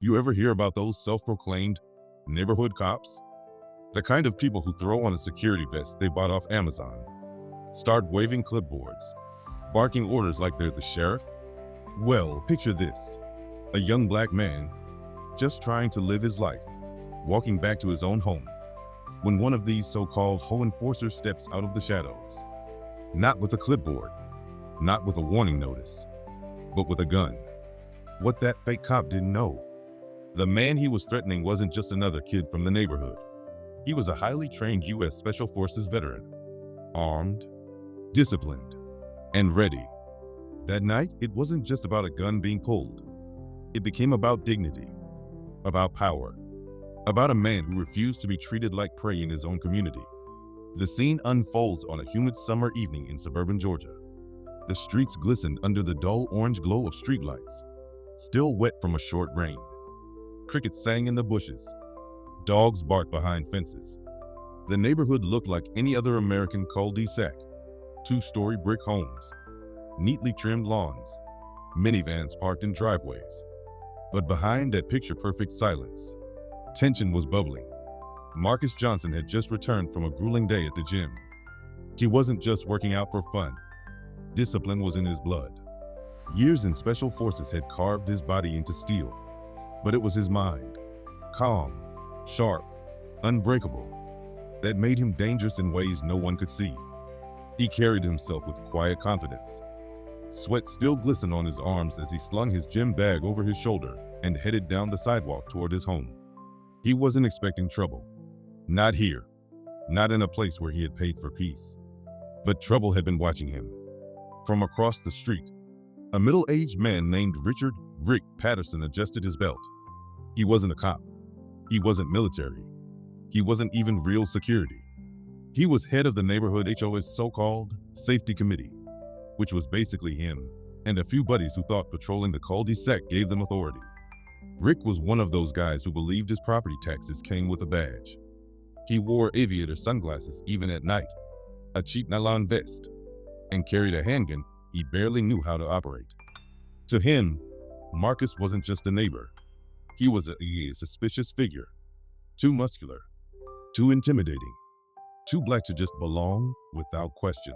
You ever hear about those self-proclaimed neighborhood cops? The kind of people who throw on a security vest they bought off Amazon, start waving clipboards, barking orders like they're the sheriff? Well, picture this. A young black man, just trying to live his life, walking back to his own home, when one of these so-called HOA enforcers steps out of the shadows. Not with a clipboard, not with a warning notice, but with a gun. What that fake cop didn't know, the man he was threatening wasn't just another kid from the neighborhood. He was a highly trained U.S. Special Forces veteran, armed, disciplined, and ready. That night, it wasn't just about a gun being pulled. It became about dignity, about power, about a man who refused to be treated like prey in his own community. The scene unfolds on a humid summer evening in suburban Georgia. The streets glistened under the dull orange glow of streetlights, still wet from a short rain. Crickets sang in the bushes. Dogs barked behind fences. The neighborhood looked like any other American cul-de-sac. Two-story brick homes, neatly trimmed lawns, minivans parked in driveways. But behind that picture-perfect silence, tension was bubbling. Marcus Johnson had just returned from a grueling day at the gym. He wasn't just working out for fun. Discipline was in his blood. Years in Special Forces had carved his body into steel, but it was his mind, calm, sharp, unbreakable, that made him dangerous in ways no one could see. He carried himself with quiet confidence. Sweat still glistened on his arms as he slung his gym bag over his shoulder and headed down the sidewalk toward his home. He wasn't expecting trouble. Not here, not in a place where he had paid for peace. But trouble had been watching him. From across the street, a middle-aged man named Rick Patterson adjusted his belt. He wasn't a cop. He wasn't military. He wasn't even real security. He was head of the neighborhood HOA's so-called safety committee, which was basically him and a few buddies who thought patrolling the cul-de-sac gave them authority. Rick was one of those guys who believed his property taxes came with a badge. He wore aviator sunglasses even at night, a cheap nylon vest, and carried a handgun he barely knew how to operate. To him, Marcus wasn't just a neighbor. He was a suspicious figure, too muscular, too intimidating, too black to just belong without question.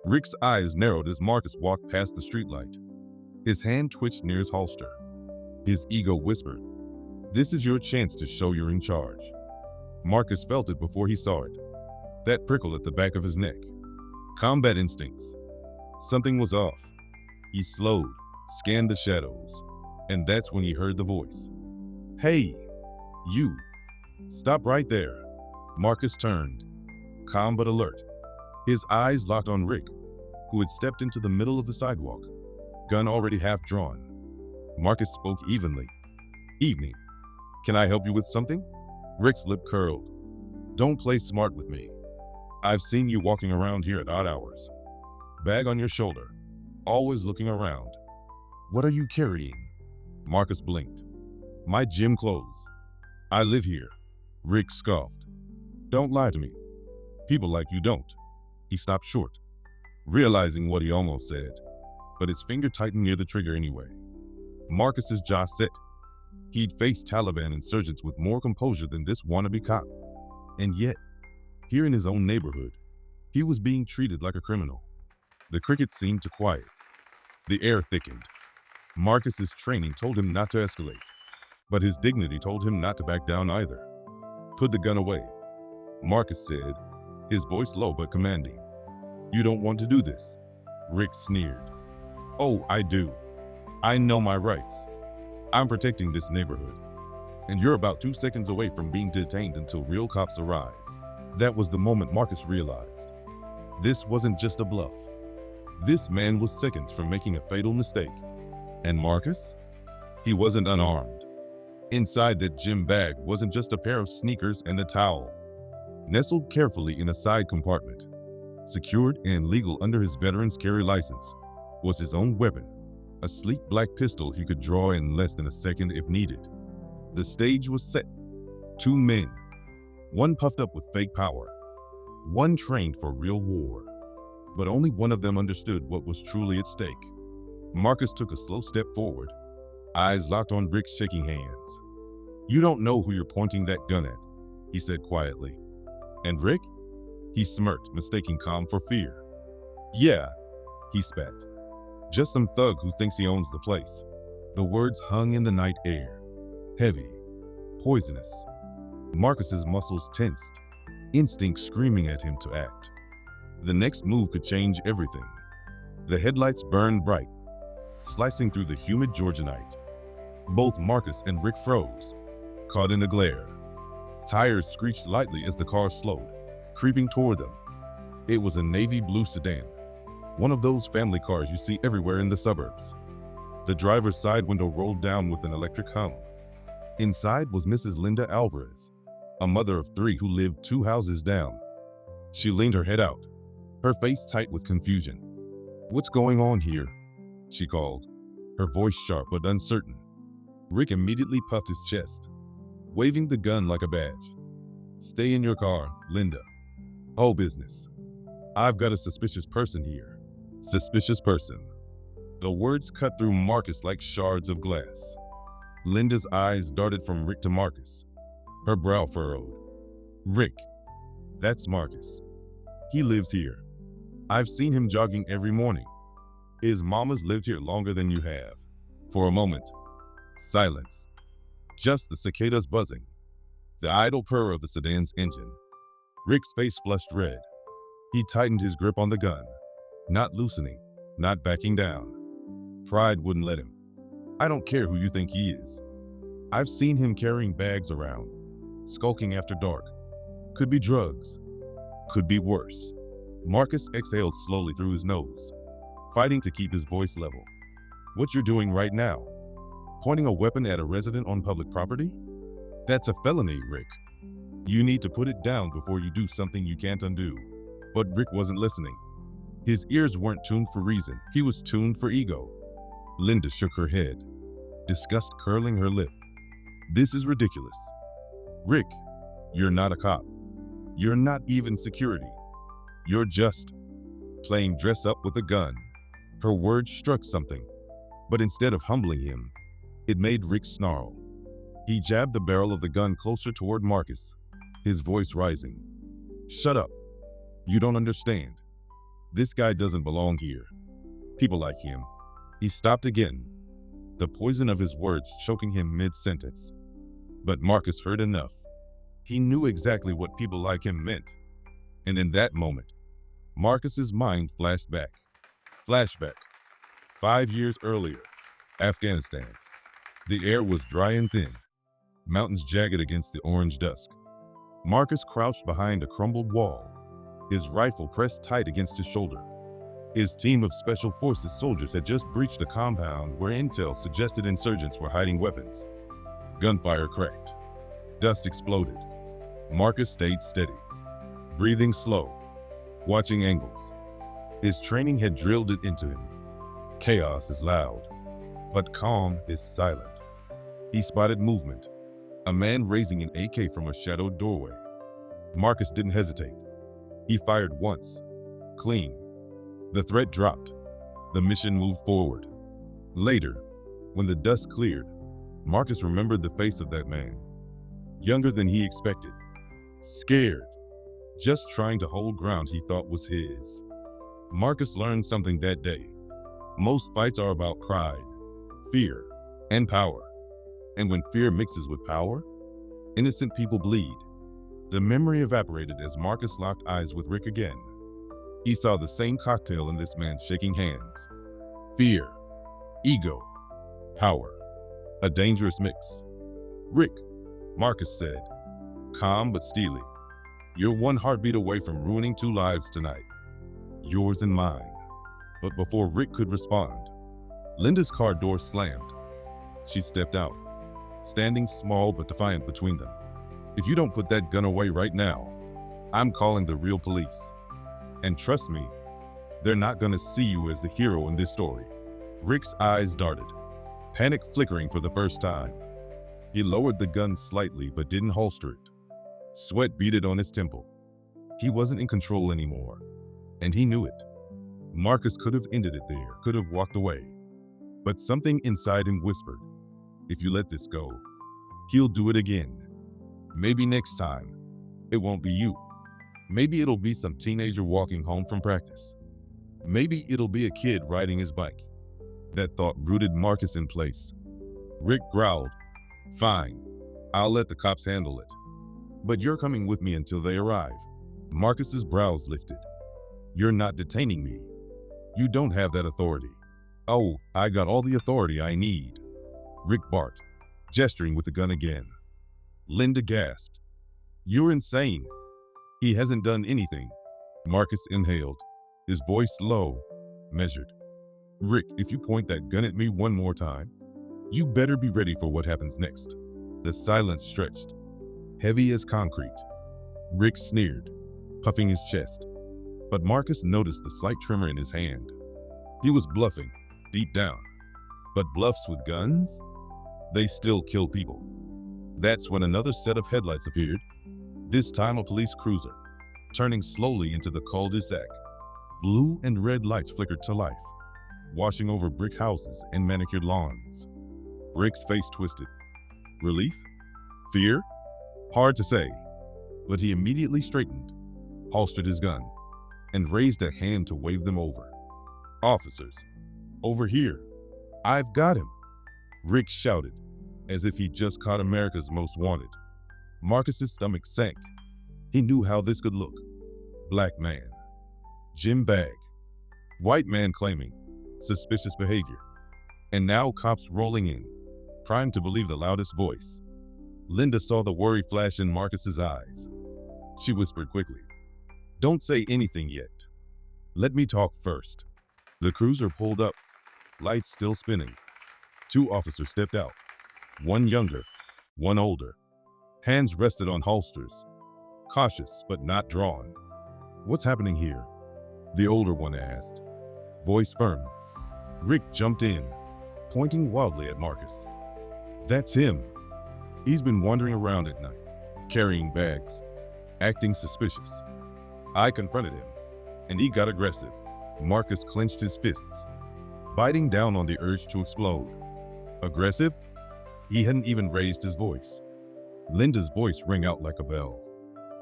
Rick's eyes narrowed as Marcus walked past the streetlight. His hand twitched near his holster. His ego whispered, "This is your chance to show you're in charge." Marcus felt it before he saw it. That prickle at the back of his neck. Combat instincts. Something was off. He slowed, scanned the shadows, and that's when he heard the voice. "Hey, you, stop right there." Marcus turned, calm but alert. His eyes locked on Rick, who had stepped into the middle of the sidewalk, gun already half drawn. Marcus spoke evenly. "Evening. Can I help you with something?" Rick's lip curled. "Don't play smart with me. I've seen you walking around here at odd hours. Bag on your shoulder, always looking around. What are you carrying?" Marcus blinked. "My gym clothes. I live here." Rick scoffed. "Don't lie to me. People like you don't." He stopped short, realizing what he almost said, but his finger tightened near the trigger anyway. Marcus's jaw set. He'd faced Taliban insurgents with more composure than this wannabe cop. And yet, here in his own neighborhood, he was being treated like a criminal. The crickets seemed to quiet. The air thickened. Marcus's training told him not to escalate, but his dignity told him not to back down either. "Put the gun away," Marcus said, his voice low but commanding. "You don't want to do this," Rick sneered. "Oh, I do. I know my rights. I'm protecting this neighborhood. And you're about 2 seconds away from being detained until real cops arrive." That was the moment Marcus realized. This wasn't just a bluff. This man was seconds from making a fatal mistake. And Marcus? He wasn't unarmed. Inside that gym bag wasn't just a pair of sneakers and a towel. Nestled carefully in a side compartment, secured and legal under his veteran's carry license, was his own weapon, a sleek black pistol he could draw in less than a second if needed. The stage was set. 2 men, one puffed up with fake power, one trained for real war. But only one of them understood what was truly at stake. Marcus took a slow step forward, eyes locked on Rick's shaking hands. "You don't know who you're pointing that gun at," he said quietly. "And Rick?" He smirked, mistaking calm for fear. "Yeah," he spat. "Just some thug who thinks he owns the place." The words hung in the night air, heavy, poisonous. Marcus's muscles tensed, instinct screaming at him to act. The next move could change everything. The headlights burned bright, slicing through the humid Georgia night. Both Marcus and Rick froze, caught in the glare. Tires screeched lightly as the car slowed, creeping toward them. It was a navy blue sedan, one of those family cars you see everywhere in the suburbs. The driver's side window rolled down with an electric hum. Inside was Mrs. Linda Alvarez, a mother of 3 who lived 2 houses down. She leaned her head out, her face tight with confusion. "What's going on here?" she called, her voice sharp but uncertain. Rick immediately puffed his chest, waving the gun like a badge. "Stay in your car, Linda. Oh, business. I've got a suspicious person here." Suspicious person. The words cut through Marcus like shards of glass. Linda's eyes darted from Rick to Marcus, her brow furrowed. "Rick, that's Marcus. He lives here. I've seen him jogging every morning. His mama's lived here longer than you have." For a moment, silence. Just the cicadas buzzing, the idle purr of the sedan's engine. Rick's face flushed red. He tightened his grip on the gun, not loosening, not backing down. Pride wouldn't let him. "I don't care who you think he is. I've seen him carrying bags around, skulking after dark. Could be drugs. Could be worse." Marcus exhaled slowly through his nose, fighting to keep his voice level. "What you're doing right now? Pointing a weapon at a resident on public property? That's a felony, Rick. You need to put it down before you do something you can't undo." But Rick wasn't listening. His ears weren't tuned for reason. He was tuned for ego. Linda shook her head, disgust curling her lip. "This is ridiculous. Rick, you're not a cop. You're not even security. You're just playing dress up with a gun." Her words struck something, but instead of humbling him, it made Rick snarl. He jabbed the barrel of the gun closer toward Marcus, his voice rising. "Shut up. You don't understand. This guy doesn't belong here. People like him." He stopped again, the poison of his words choking him mid-sentence. But Marcus heard enough. He knew exactly what people like him meant. And in that moment, Marcus's mind flashed back. Flashback. 5 years earlier, Afghanistan. The air was dry and thin, mountains jagged against the orange dusk. Marcus crouched behind a crumbled wall, his rifle pressed tight against his shoulder. His team of Special Forces soldiers had just breached a compound where intel suggested insurgents were hiding weapons. Gunfire cracked. Dust exploded. Marcus stayed steady, breathing slow, watching angles. His training had drilled it into him. Chaos is loud, but calm is silent. He spotted movement, a man raising an AK from a shadowed doorway. Marcus didn't hesitate. He fired once, clean. The threat dropped. The mission moved forward. Later, when the dust cleared, Marcus remembered the face of that man. Younger than he expected. Scared. Just trying to hold ground he thought was his. Marcus learned something that day. Most fights are about pride, fear, and power. And when fear mixes with power, innocent people bleed. The memory evaporated as Marcus locked eyes with Rick again. He saw the same cocktail in this man's shaking hands. Fear, ego, power. A dangerous mix. "Rick," Marcus said, calm but steely, "you're one heartbeat away from ruining 2 lives tonight. Yours and mine." But before Rick could respond, Linda's car door slammed. She stepped out, standing small but defiant between them. "If you don't put that gun away right now, I'm calling the real police. And trust me, they're not gonna see you as the hero in this story." Rick's eyes darted, panic flickering for the first time. He lowered the gun slightly but didn't holster it. Sweat beaded on his temple. He wasn't in control anymore, and he knew it. Marcus could have ended it there, could have walked away. But something inside him whispered, If you let this go, he'll do it again. Maybe next time, it won't be you. Maybe it'll be some teenager walking home from practice. Maybe it'll be a kid riding his bike. That thought rooted Marcus in place. Rick growled, "Fine, I'll let the cops handle it. But you're coming with me until they arrive." Marcus's brows lifted. "You're not detaining me. You don't have that authority." "Oh, I got all the authority I need," Rick barked, gesturing with the gun again. Linda gasped. "You're insane. He hasn't done anything." Marcus inhaled, his voice low, measured. "Rick, if you point that gun at me one more time, you better be ready for what happens next." The silence stretched, heavy as concrete. Rick sneered, puffing his chest. But Marcus noticed the slight tremor in his hand. He was bluffing, deep down. But bluffs with guns? They still kill people. That's when another set of headlights appeared, this time a police cruiser, turning slowly into the cul-de-sac. Blue and red lights flickered to life, washing over brick houses and manicured lawns. Rick's face twisted. Relief? Fear? Hard to say, but he immediately straightened, holstered his gun, and raised a hand to wave them over. "Officers, over here. I've got him," Rick shouted, as if he'd just caught America's Most Wanted. Marcus's stomach sank. He knew how this could look. Black man. Gym bag. White man claiming suspicious behavior. And now cops rolling in, primed to believe the loudest voice. Linda saw the worry flash in Marcus's eyes. She whispered quickly, "Don't say anything yet. Let me talk first." The cruiser pulled up, lights still spinning. Two officers stepped out, one younger, one older. Hands rested on holsters, cautious but not drawn. "What's happening here?" the older one asked, voice firm. Rick jumped in, pointing wildly at Marcus. "That's him. He's been wandering around at night, carrying bags, acting suspicious. I confronted him, and he got aggressive." Marcus clenched his fists, biting down on the urge to explode. Aggressive? He hadn't even raised his voice. Linda's voice rang out like a bell.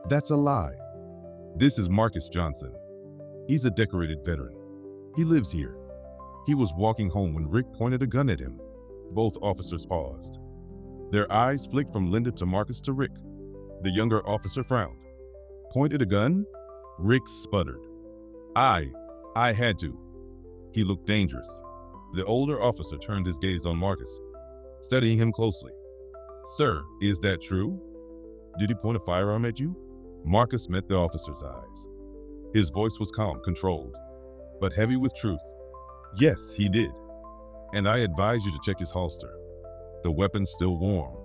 "That's a lie. This is Marcus Johnson. He's a decorated veteran. He lives here." He was walking home when Rick pointed a gun at him. Both officers paused. Their eyes flicked from Linda to Marcus to Rick. The younger officer frowned. "Pointed a gun?" Rick sputtered. I had to." He looked dangerous. The older officer turned his gaze on Marcus, studying him closely. "Sir, is that true? Did he point a firearm at you?" Marcus met the officer's eyes. His voice was calm, controlled, but heavy with truth. "Yes, he did. And I advise you to check his holster. The weapon's still warm."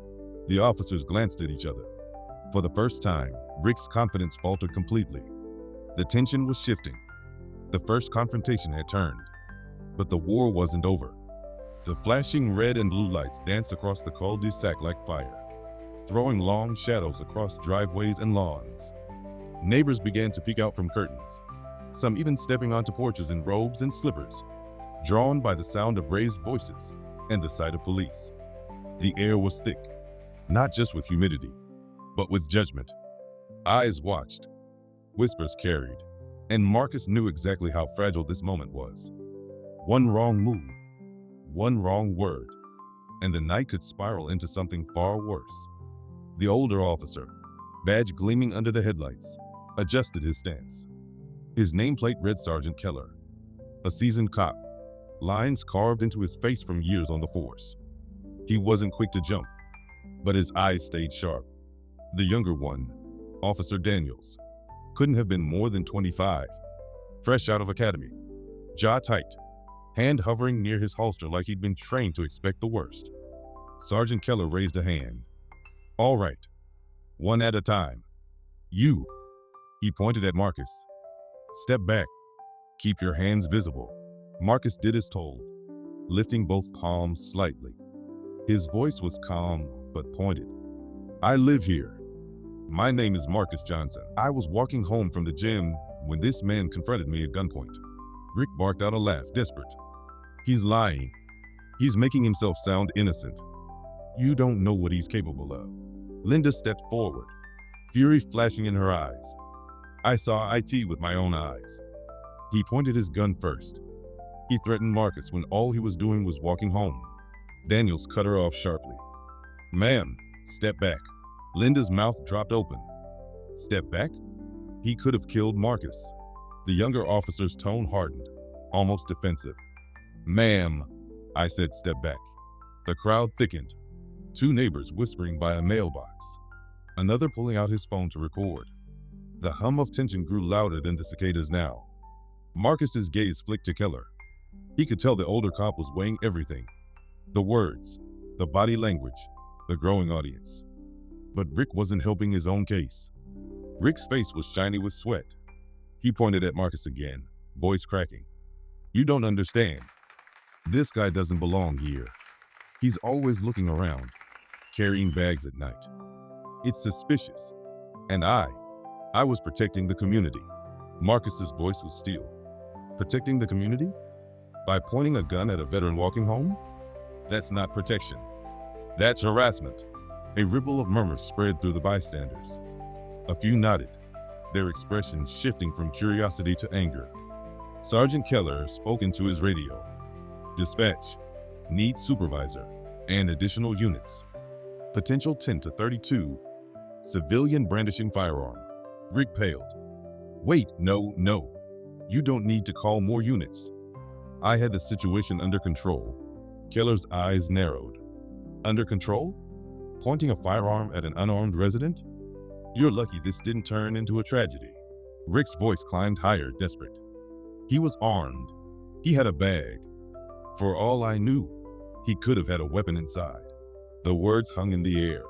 The officers glanced at each other. For the first time, Rick's confidence faltered completely. The tension was shifting. The first confrontation had turned, but the war wasn't over. The flashing red and blue lights danced across the cul-de-sac like fire, throwing long shadows across driveways and lawns. Neighbors began to peek out from curtains, some even stepping onto porches in robes and slippers, drawn by the sound of raised voices and the sight of police. The air was thick, not just with humidity, but with judgment. Eyes watched, whispers carried, and Marcus knew exactly how fragile this moment was. One wrong move, one wrong word, and the night could spiral into something far worse. The older officer, badge gleaming under the headlights, adjusted his stance. His nameplate read Sergeant Keller, a seasoned cop, lines carved into his face from years on the force. He wasn't quick to jump, but his eyes stayed sharp. The younger one, Officer Daniels, couldn't have been more than 25, fresh out of academy, jaw tight, hand hovering near his holster like he'd been trained to expect the worst. Sergeant Keller raised a hand. "All right, one at a time. You," he pointed at Marcus. "Step back. Keep your hands visible." Marcus did as told, lifting both palms slightly. His voice was calm but pointed. "I live here. My name is Marcus Johnson. I was walking home from the gym when this man confronted me at gunpoint." Rick barked out a laugh, desperate. "He's lying. He's making himself sound innocent." You don't know what he's capable of. Linda stepped forward, fury flashing in her eyes. I saw IT with my own eyes. He pointed his gun first. He threatened Marcus when all he was doing was walking home. Daniels cut her off sharply. Ma'am, step back. Linda's mouth dropped open. Step back? He could have killed Marcus. The younger officer's tone hardened, almost defensive. Ma'am, I said step back. The crowd thickened. Two neighbors whispering by a mailbox. Another pulling out his phone to record. The hum of tension grew louder than the cicadas now. Marcus's gaze flicked to Keller. He could tell the older cop was weighing everything. The words, the body language, the growing audience. But Rick wasn't helping his own case. Rick's face was shiny with sweat. He pointed at Marcus again, voice cracking. You don't understand. This guy doesn't belong here. He's always looking around, carrying bags at night. It's suspicious. And I was protecting the community. Marcus's voice was steel. Protecting the community? By pointing a gun at a veteran walking home? That's not protection. That's harassment. A ripple of murmurs spread through the bystanders. A few nodded, their expressions shifting from curiosity to anger. Sergeant Keller spoke into his radio. Dispatch, need supervisor, and additional units. Potential 10 to 32. Civilian brandishing firearm. Rick paled. Wait, no. You don't need to call more units. I had the situation under control. Keller's eyes narrowed. Under control? Pointing a firearm at an unarmed resident? You're lucky this didn't turn into a tragedy. Rick's voice climbed higher, desperate. He was armed. He had a bag. For all I knew, he could have had a weapon inside. The words hung in the air.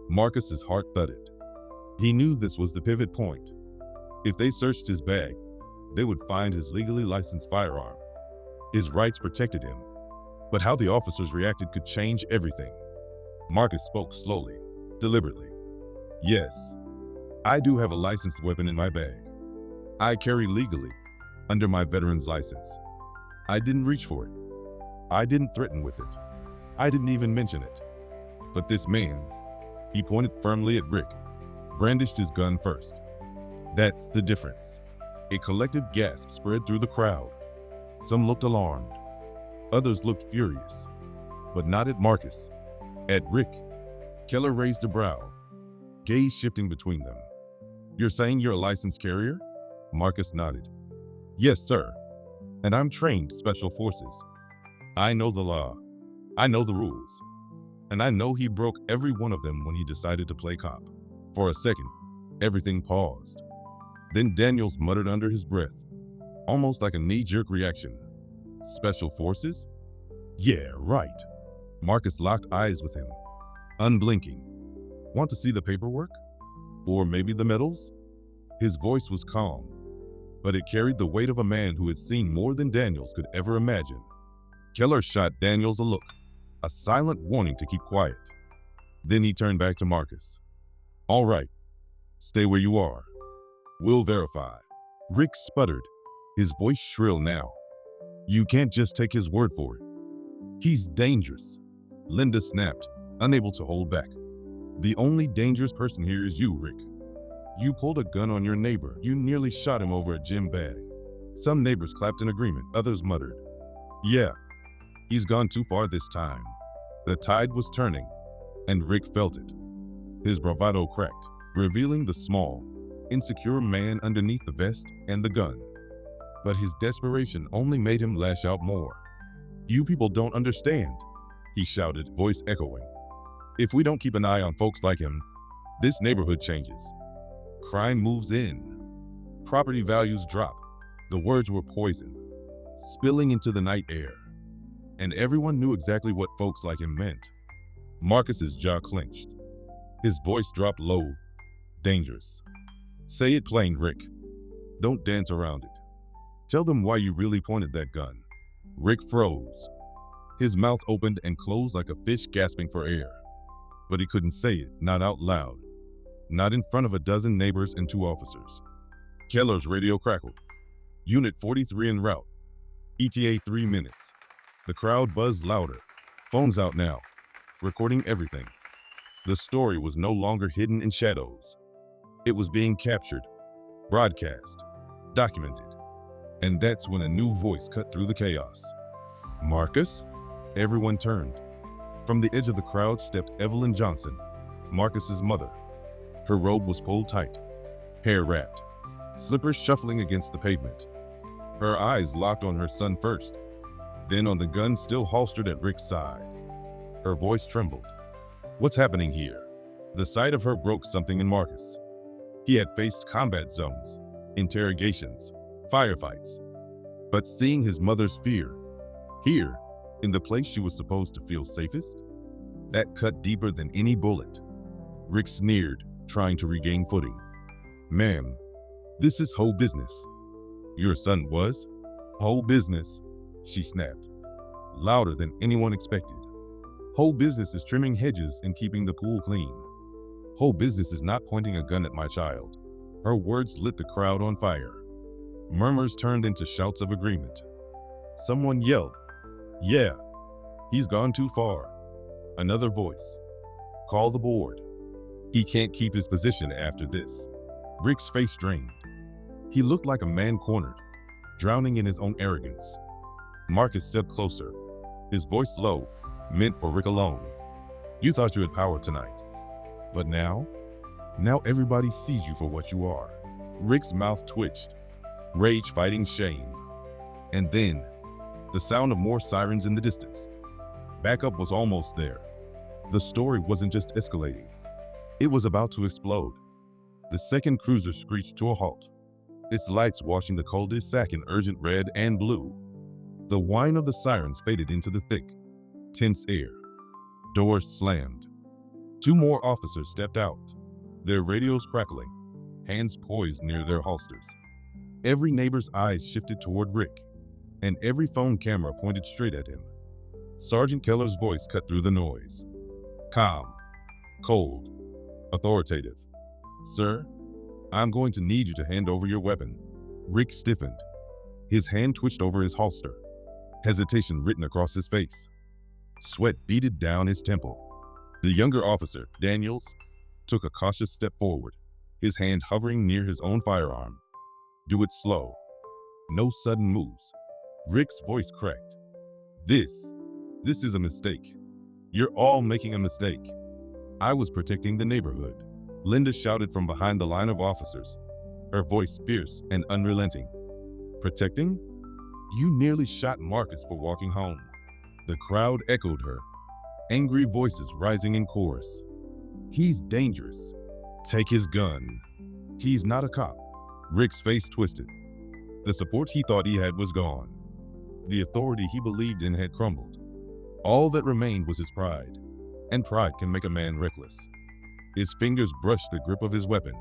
Marcus's heart thudded. He knew this was the pivot point. If they searched his bag, they would find his legally licensed firearm. His rights protected him, but how the officers reacted could change everything. Marcus spoke slowly, deliberately. Yes, I do have a licensed weapon in my bag. I carry legally, under my veteran's license. I didn't reach for it. I didn't threaten with it. I didn't even mention it. But this man, he pointed firmly at Rick, brandished his gun first. That's the difference. A collective gasp spread through the crowd. Some looked alarmed. Others looked furious, but not at Marcus. At Rick. Keller raised a brow, gaze shifting between them. You're saying you're a licensed carrier? Marcus nodded. Yes, sir. And I'm trained special forces. I know the law. I know the rules. And I know he broke every one of them when he decided to play cop. For a second, everything paused. Then Daniels muttered under his breath, almost like a knee-jerk reaction. Special forces? Yeah, right. Marcus locked eyes with him, unblinking. Want to see the paperwork? Or maybe the medals? His voice was calm, but it carried the weight of a man who had seen more than Daniels could ever imagine. Keller shot Daniels a look, a silent warning to keep quiet. Then he turned back to Marcus. All right, stay where you are. We'll verify. Rick sputtered, his voice shrill now. You can't just take his word for it. He's dangerous. Linda snapped, unable to hold back. The only dangerous person here is you, Rick. You pulled a gun on your neighbor. You nearly shot him over a gym bag. Some neighbors clapped in agreement. Others muttered. Yeah, he's gone too far this time. The tide was turning, and Rick felt it. His bravado cracked, revealing the small, insecure man underneath the vest and the gun. But his desperation only made him lash out more. You people don't understand, he shouted, voice echoing. If we don't keep an eye on folks like him, this neighborhood changes. Crime moves in. Property values drop. The words were poison, spilling into the night air. And everyone knew exactly what folks like him meant. Marcus's jaw clenched. His voice dropped low. Dangerous. Say it plain, Rick. Don't dance around it. Tell them why you really pointed that gun. Rick froze. His mouth opened and closed like a fish gasping for air. But he couldn't say it, not out loud. Not in front of a dozen neighbors and 2 officers. Keller's radio crackled. Unit 43 en route. ETA 3 minutes. The crowd buzzed louder. Phones out now. recording everything. The story was no longer hidden in shadows. It was being captured, broadcast, documented. And that's when a new voice cut through the chaos. Marcus? Everyone turned. From the edge of the crowd stepped Evelyn Johnson, Marcus's mother. Her robe was pulled tight, hair wrapped, slippers shuffling against the pavement. Her eyes locked on her son first, then on the gun still holstered at Rick's side. Her voice trembled. What's happening here? The sight of her broke something in Marcus. He had faced combat zones, interrogations, firefights. But seeing his mother's fear, here, in the place she was supposed to feel safest, that cut deeper than any bullet. Rick sneered, trying to regain footing. Ma'am, this is whole business. Your son was? Whole business, she snapped, louder than anyone expected. Whole business is trimming hedges and keeping the pool clean. Whole business is not pointing a gun at my child. Her words lit the crowd on fire. Murmurs turned into shouts of agreement. Someone yelled, "Yeah, he's gone too far." Another voice, "Call the board. He can't keep his position after this." Rick's face drained. He looked like a man cornered, drowning in his own arrogance. Marcus stepped closer, his voice low, meant for Rick alone. "You thought you had power tonight. But now everybody sees you for what you are." Rick's mouth twitched, rage fighting shame. And then, the sound of more sirens in the distance. Backup was almost there. The story wasn't just escalating. It was about to explode. The second cruiser screeched to a halt, its lights washing the cul-de-sac in urgent red and blue. The whine of the sirens faded into the thick, tense air. Doors slammed. Two more officers stepped out, their radios crackling, hands poised near their holsters. Every neighbor's eyes shifted toward Rick, and every phone camera pointed straight at him. Sergeant Keller's voice cut through the noise. Calm, cold, authoritative. "Sir, I'm going to need you to hand over your weapon." Rick stiffened. His hand twitched over his holster, hesitation written across his face. Sweat beaded down his temple. The younger officer, Daniels, took a cautious step forward, his hand hovering near his own firearm. "Do it slow. No sudden moves." Rick's voice cracked. This is a mistake. You're all making a mistake." "I was protecting the neighborhood," Linda shouted from behind the line of officers, her voice fierce and unrelenting. "Protecting? You nearly shot Marcus for walking home." The crowd echoed her, angry voices rising in chorus. "He's dangerous. Take his gun. He's not a cop." Rick's face twisted. The support he thought he had was gone. The authority he believed in had crumbled. All that remained was his pride, and pride can make a man reckless. His fingers brushed the grip of his weapon.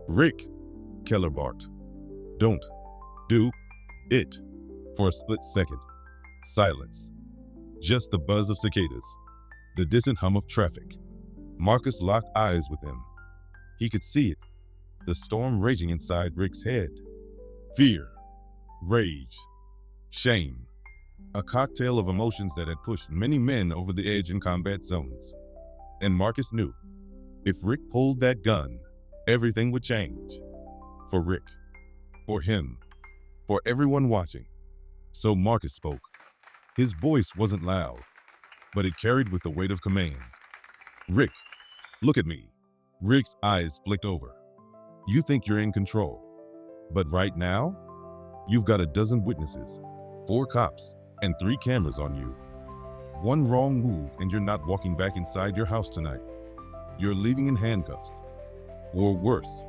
"Rick," Keller barked. "Don't do it." For a split second, silence. Just the buzz of cicadas, the distant hum of traffic. Marcus locked eyes with him. He could see it, the storm raging inside Rick's head. Fear, rage, shame. A cocktail of emotions that had pushed many men over the edge in combat zones. And Marcus knew, if Rick pulled that gun, everything would change. For Rick, for him, for everyone watching. So Marcus spoke. His voice wasn't loud, but it carried with the weight of command. "Rick, look at me." Rick's eyes flicked over. "You think you're in control, but right now, you've got a dozen witnesses, 4 cops, and 3 cameras on you. One wrong move and you're not walking back inside your house tonight. You're leaving in handcuffs. Or worse."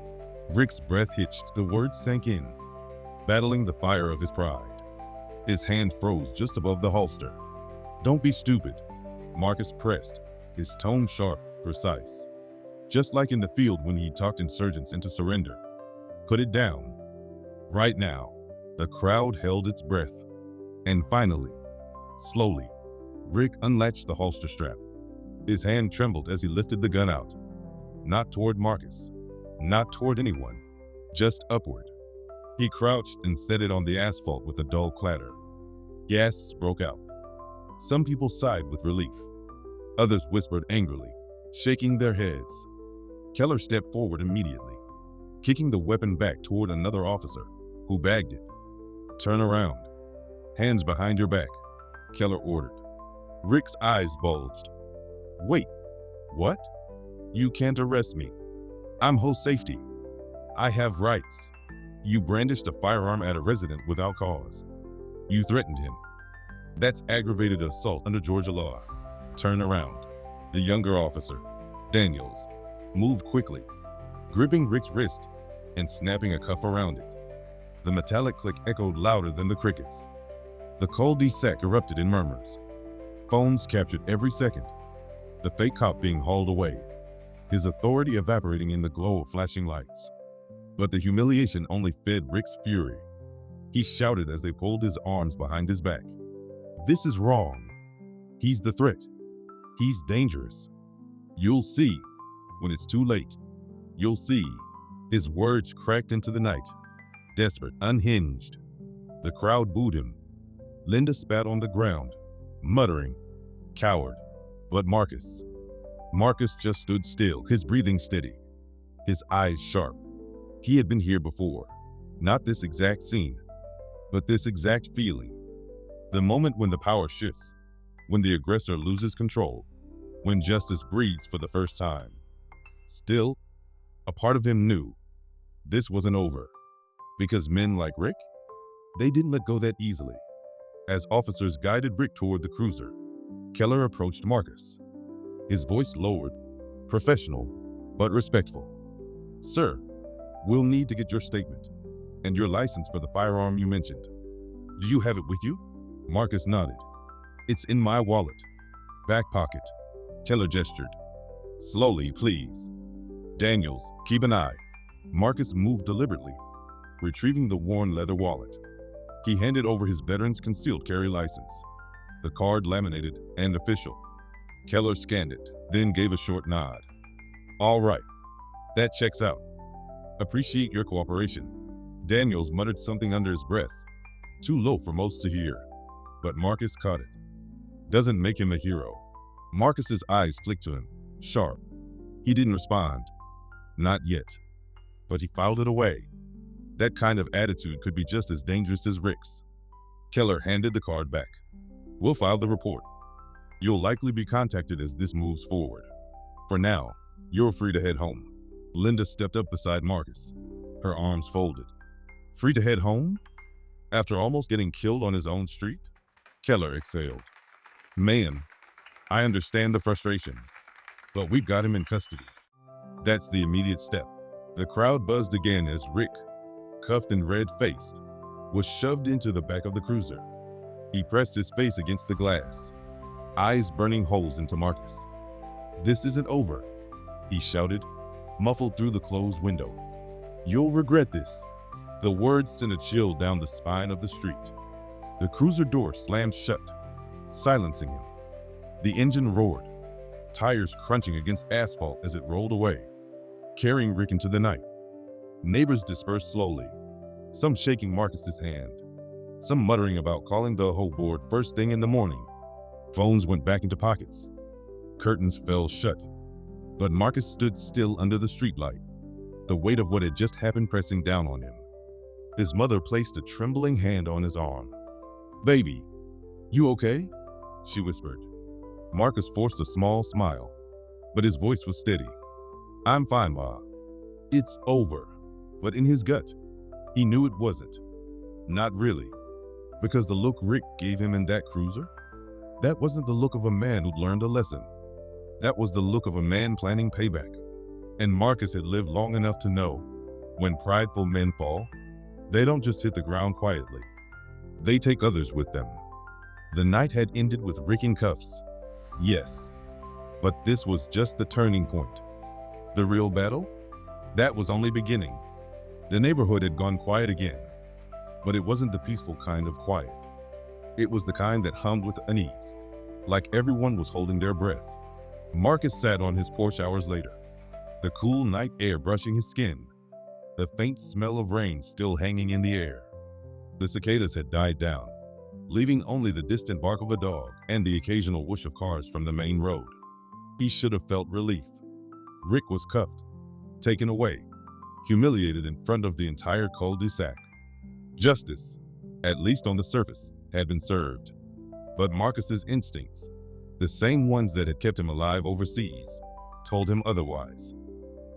Rick's breath hitched, the words sank in, battling the fire of his pride. His hand froze just above the holster. "Don't be stupid." Marcus pressed, his tone sharp, precise. Just like in the field when he talked insurgents into surrender. "Put it down. Right now." The crowd held its breath. And finally, slowly, Rick unlatched the holster strap. His hand trembled as he lifted the gun out. Not toward Marcus, not toward anyone, just upward. He crouched and set it on the asphalt with a dull clatter. Gasps broke out. Some people sighed with relief. Others whispered angrily, shaking their heads. Keller stepped forward immediately, kicking the weapon back toward another officer, who bagged it. "Turn around. Hands behind your back," Keller ordered. Rick's eyes bulged. "Wait, what? You can't arrest me. I'm host safety. I have rights. You brandished a firearm at a resident without cause. You threatened him. That's aggravated assault under Georgia law. Turn around." The younger officer, Daniels, moved quickly, gripping Rick's wrist and snapping a cuff around it. The metallic click echoed louder than the crickets. The cul-de-sac erupted in murmurs. Phones captured every second. The fake cop being hauled away, his authority evaporating in the glow of flashing lights. But the humiliation only fed Rick's fury. He shouted as they pulled his arms behind his back. "This is wrong. He's the threat. He's dangerous. You'll see when it's too late. You'll see." His words cracked into the night, desperate, unhinged. The crowd booed him. Linda spat on the ground, muttering, "Coward." But Marcus just stood still, his breathing steady, his eyes sharp. He had been here before. Not this exact scene, but this exact feeling. The moment when the power shifts, when the aggressor loses control, when justice breathes for the first time. Still, a part of him knew this wasn't over, because men like Rick, they didn't let go that easily. As officers guided Rick toward the cruiser, Keller approached Marcus. His voice lowered, professional, but respectful. "Sir, we'll need to get your statement and your license for the firearm you mentioned. Do you have it with you?" Marcus nodded. "It's in my wallet. Back pocket." Keller gestured. "Slowly, please. Daniels, keep an eye." Marcus moved deliberately, retrieving the worn leather wallet. He handed over his veteran's concealed carry license, the card laminated and official. Keller scanned it, then gave a short nod. "All right, that checks out. Appreciate your cooperation." Daniels muttered something under his breath, too low for most to hear, but Marcus caught it. "Doesn't make him a hero." Marcus's eyes flicked to him, sharp. He didn't respond. Not yet. But he filed it away. That kind of attitude could be just as dangerous as Rick's. Keller handed the card back. "We'll file the report. You'll likely be contacted as this moves forward. For now, you're free to head home." Linda stepped up beside Marcus, her arms folded. "Free to head home? After almost getting killed on his own street?" Keller exhaled. "Ma'am, I understand the frustration, but we've got him in custody." That's the immediate step. The crowd buzzed again as Rick, cuffed and red-faced, was shoved into the back of the cruiser. He pressed his face against the glass, eyes burning holes into Marcus. "This isn't over," he shouted, muffled through the closed window. "You'll regret this." The words sent a chill down the spine of the street. The cruiser door slammed shut, silencing him. The engine roared, tires crunching against asphalt as it rolled away, carrying Rick into the night. Neighbors dispersed slowly, some shaking Marcus's hand, some muttering about calling the HOA board first thing in the morning. Phones went back into pockets. Curtains fell shut. But Marcus stood still under the streetlight, the weight of what had just happened pressing down on him. His mother placed a trembling hand on his arm. "Baby, you okay?" she whispered. Marcus forced a small smile, but his voice was steady. "I'm fine, Ma. It's over." But in his gut, he knew it wasn't. Not really. Because the look Rick gave him in that cruiser, that wasn't the look of a man who'd learned a lesson. That was the look of a man planning payback. And Marcus had lived long enough to know, when prideful men fall, they don't just hit the ground quietly. They take others with them. The night had ended with Rick in cuffs. Yes. But this was just the turning point. The real battle? That was only beginning. The neighborhood had gone quiet again. But it wasn't the peaceful kind of quiet. It was the kind that hummed with unease, like everyone was holding their breath. Marcus sat on his porch hours later, the cool night air brushing his skin, the faint smell of rain still hanging in the air. The cicadas had died down, leaving only the distant bark of a dog and the occasional whoosh of cars from the main road. He should have felt relief. Rick was cuffed, taken away, humiliated in front of the entire cul-de-sac. Justice, at least on the surface, had been served. But Marcus's instincts, the same ones that had kept him alive overseas, told him otherwise.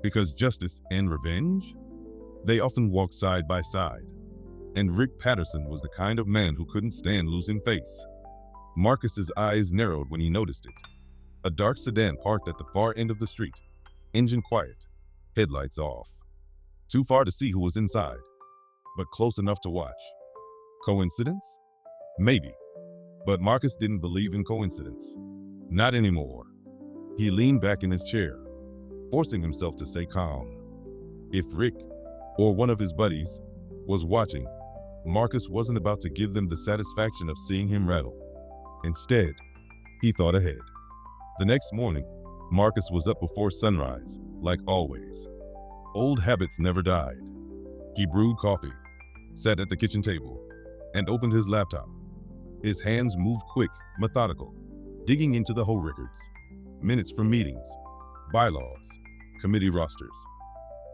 Because justice and revenge, they often walk side by side. And Rick Patterson was the kind of man who couldn't stand losing face. Marcus's eyes narrowed when he noticed it. A dark sedan parked at the far end of the street, engine quiet, headlights off. Too far to see who was inside, but close enough to watch. Coincidence? Maybe. But Marcus didn't believe in coincidence. Not anymore. He leaned back in his chair, forcing himself to stay calm. If Rick, or one of his buddies, was watching, Marcus wasn't about to give them the satisfaction of seeing him rattle. Instead, he thought ahead. The next morning, Marcus was up before sunrise, like always. Old habits never died. He brewed coffee, sat at the kitchen table, and opened his laptop. His hands moved quick, methodical, digging into the whole records. Minutes from meetings, bylaws, committee rosters.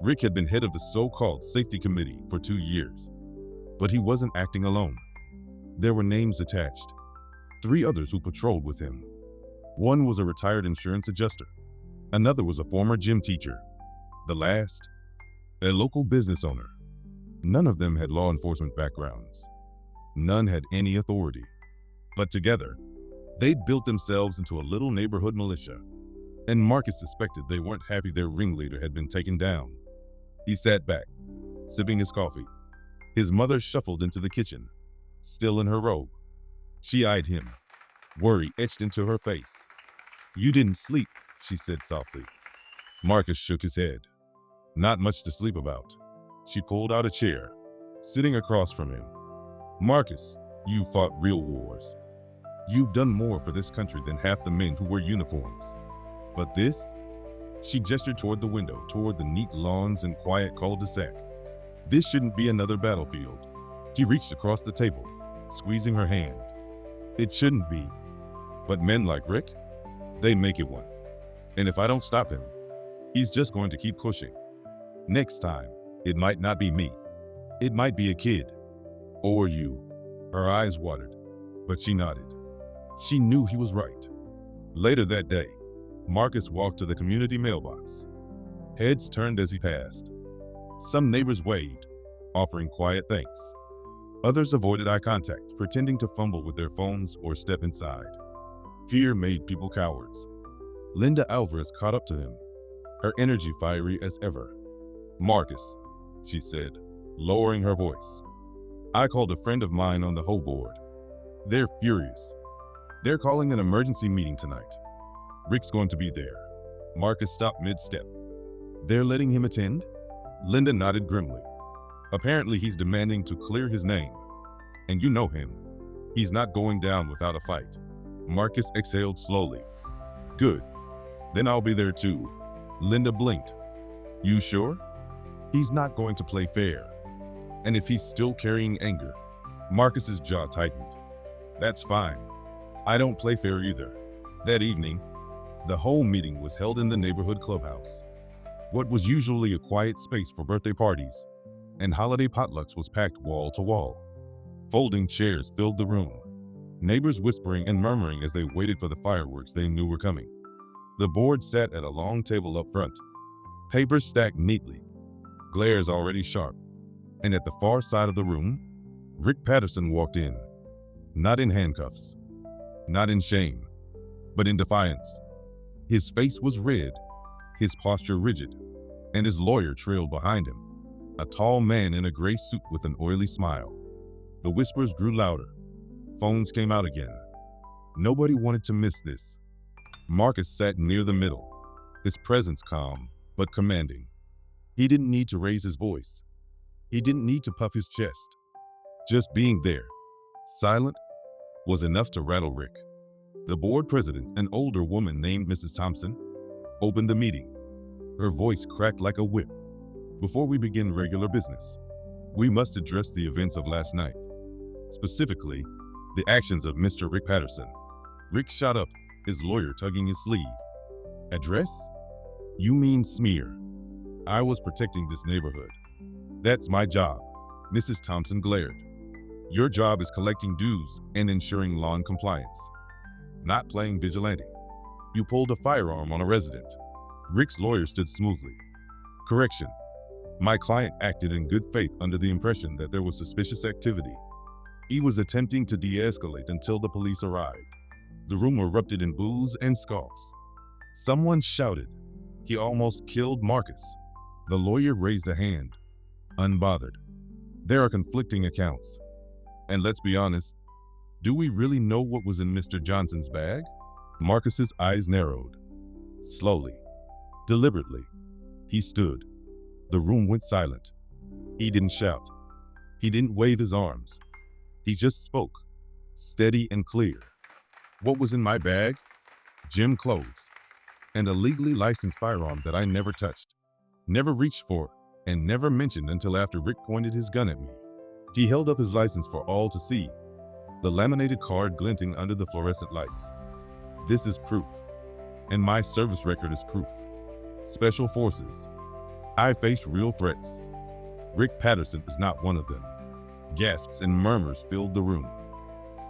Rick had been head of the so-called safety committee for 2 years. But he wasn't acting alone. There were names attached. 3 others who patrolled with him. One was a retired insurance adjuster. Another was a former gym teacher. The last, a local business owner. None of them had law enforcement backgrounds. None had any authority. But together, they'd built themselves into a little neighborhood militia. And Marcus suspected they weren't happy their ringleader had been taken down. He sat back, sipping his coffee. His mother shuffled into the kitchen, still in her robe. She eyed him, worry etched into her face. "You didn't sleep," she said softly. Marcus shook his head. "Not much to sleep about." She pulled out a chair, sitting across from him. "Marcus, you fought real wars. You've done more for this country than half the men who wear uniforms. But this?" She gestured toward the window, toward the neat lawns and quiet cul-de-sac. "This shouldn't be another battlefield." He reached across the table, squeezing her hand. "It shouldn't be. But men like Rick, they make it one. And if I don't stop him, he's just going to keep pushing. Next time, it might not be me. It might be a kid. Or you." Her eyes watered, but she nodded. She knew he was right. Later that day, Marcus walked to the community mailbox. Heads turned as he passed. Some neighbors waved, offering quiet thanks. Others avoided eye contact, pretending to fumble with their phones or step inside. Fear made people cowards. Linda Alvarez caught up to him, her energy fiery as ever. "Marcus," she said, lowering her voice. "I called a friend of mine on the HOA board. They're furious. They're calling an emergency meeting tonight. Rick's going to be there." Marcus stopped mid-step. "They're letting him attend?" Linda nodded grimly. "Apparently he's demanding to clear his name. And you know him. He's not going down without a fight." Marcus exhaled slowly. "Good. Then I'll be there too." Linda blinked. "You sure?" "He's not going to play fair. And if he's still carrying anger," Marcus's jaw tightened. "That's fine. I don't play fair either." That evening, the whole meeting was held in the neighborhood clubhouse. What was usually a quiet space for birthday parties and holiday potlucks was packed wall to wall. Folding chairs filled the room, neighbors whispering and murmuring as they waited for the fireworks they knew were coming. The board sat at a long table up front, papers stacked neatly, glares already sharp. And at the far side of the room, Rick Patterson walked in. Not in handcuffs, not in shame, but in defiance. His face was red, his posture rigid, and his lawyer trailed behind him, a tall man in a gray suit with an oily smile. The whispers grew louder. Phones came out again. Nobody wanted to miss this. Marcus sat near the middle, his presence calm but commanding. He didn't need to raise his voice. He didn't need to puff his chest. Just being there, silent, was enough to rattle Rick. The board president, an older woman named Mrs. Thompson, opened the meeting. Her voice cracked like a whip. "Before we begin regular business, we must address the events of last night. Specifically, the actions of Mr. Rick Patterson." Rick shot up, his lawyer tugging his sleeve. Address? You mean smear. I was protecting this neighborhood. That's my job. Mrs. Thompson glared. Your job is collecting dues and ensuring lawn compliance, not playing vigilante. You pulled a firearm on a resident. Rick's lawyer stood smoothly. Correction. My client acted in good faith under the impression that there was suspicious activity. He was attempting to de-escalate until the police arrived. The room erupted in boos and scoffs. Someone shouted, "He almost killed Marcus." The lawyer raised a hand, unbothered. There are conflicting accounts. And let's be honest, do we really know what was in Mr. Johnson's bag? Marcus's eyes narrowed. Slowly, deliberately, he stood. The room went silent. He didn't shout. He didn't wave his arms. He just spoke, steady and clear. What was in my bag? Gym clothes, and a legally licensed firearm that I never touched, never reached for, and never mentioned until after Rick pointed his gun at me. He held up his license for all to see, the laminated card glinting under the fluorescent lights. This is proof, and my service record is proof. Special Forces. I faced real threats. Rick Patterson is not one of them. Gasps and murmurs filled the room.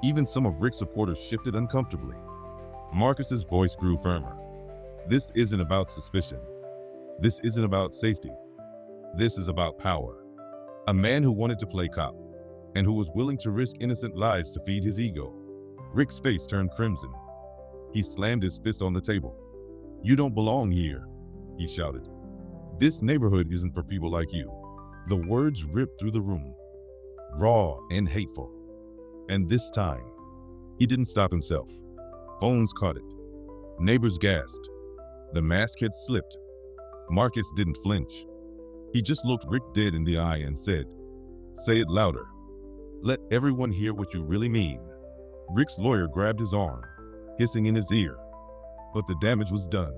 Even some of Rick's supporters shifted uncomfortably. Marcus's voice grew firmer. This isn't about suspicion. This isn't about safety. This is about power. A man who wanted to play cop, and who was willing to risk innocent lives to feed his ego. Rick's face turned crimson. He slammed his fist on the table. "You don't belong here," he shouted. "This neighborhood isn't for people like you." The words ripped through the room, raw and hateful. And this time, he didn't stop himself. Phones caught it. Neighbors gasped. The mask had slipped. Marcus didn't flinch. He just looked Rick dead in the eye and said, "Say it louder. Let everyone hear what you really mean." Rick's lawyer grabbed his arm, hissing in his ear. But the damage was done.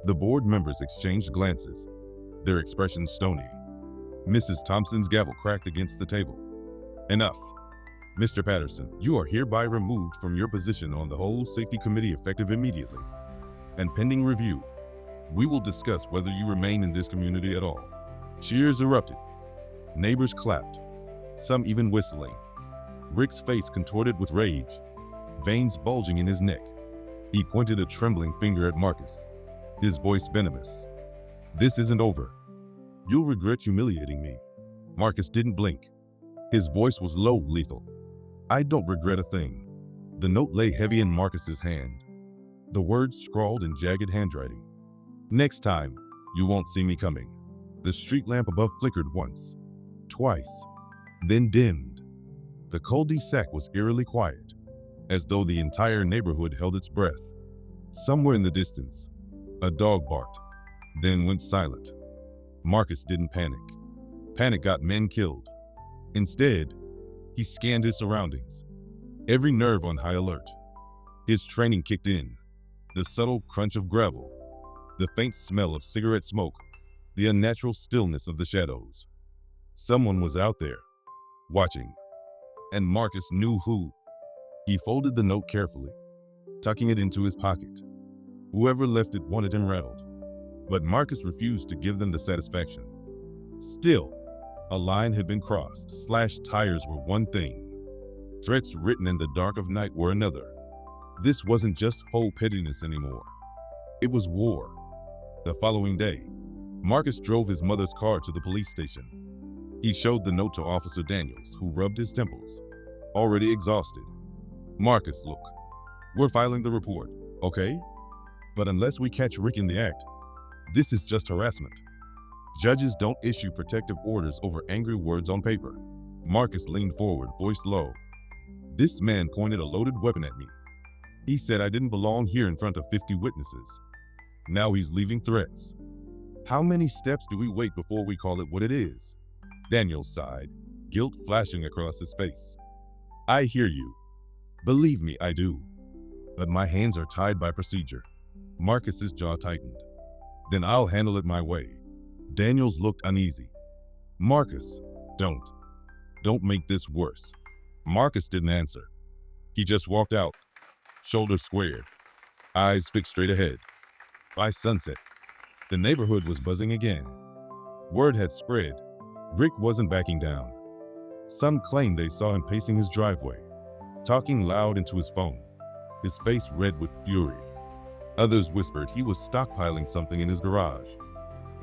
The board members exchanged glances, their expressions stony. Mrs. Thompson's gavel cracked against the table. "Enough. Mr. Patterson, you are hereby removed from your position on the whole safety committee effective immediately. And pending review, we will discuss whether you remain in this community at all." Cheers erupted. Neighbors clapped, some even whistling. Rick's face contorted with rage, veins bulging in his neck. He pointed a trembling finger at Marcus, his voice venomous. "This isn't over. You'll regret humiliating me." Marcus didn't blink. His voice was low, lethal. "I don't regret a thing." The note lay heavy in Marcus's hand, the words scrawled in jagged handwriting. "Next time, you won't see me coming." The street lamp above flickered once, twice, then dimmed. The cul-de-sac was eerily quiet, as though the entire neighborhood held its breath. Somewhere in the distance, a dog barked, then went silent. Marcus didn't panic. Panic got men killed. Instead, he scanned his surroundings, every nerve on high alert. His training kicked in, the subtle crunch of gravel, the faint smell of cigarette smoke, the unnatural stillness of the shadows. Someone was out there, watching, and Marcus knew who. He folded the note carefully, tucking it into his pocket. Whoever left it wanted him rattled, but Marcus refused to give them the satisfaction. Still, a line had been crossed. Slashed tires were one thing. Threats written in the dark of night were another. This wasn't just whole pettiness anymore. It was war. The following day, Marcus drove his mother's car to the police station. He showed the note to Officer Daniels, who rubbed his temples, already exhausted. "Marcus, look, we're filing the report, okay? But unless we catch Rick in the act, this is just harassment. Judges don't issue protective orders over angry words on paper." Marcus leaned forward, voice low. "This man pointed a loaded weapon at me. He said I didn't belong here in front of 50 witnesses. Now he's leaving threats. How many steps do we wait before we call it what it is?" Daniel sighed, guilt flashing across his face. "I hear you. Believe me, I do. But my hands are tied by procedure." Marcus's jaw tightened. "Then I'll handle it my way." Daniels looked uneasy. "Marcus, don't make this worse." Marcus didn't answer. He just walked out, shoulders squared, eyes fixed straight ahead. By sunset, the neighborhood was buzzing again. Word had spread. Rick wasn't backing down. Some claimed they saw him pacing his driveway, talking loud into his phone, his face red with fury. Others whispered he was stockpiling something in his garage.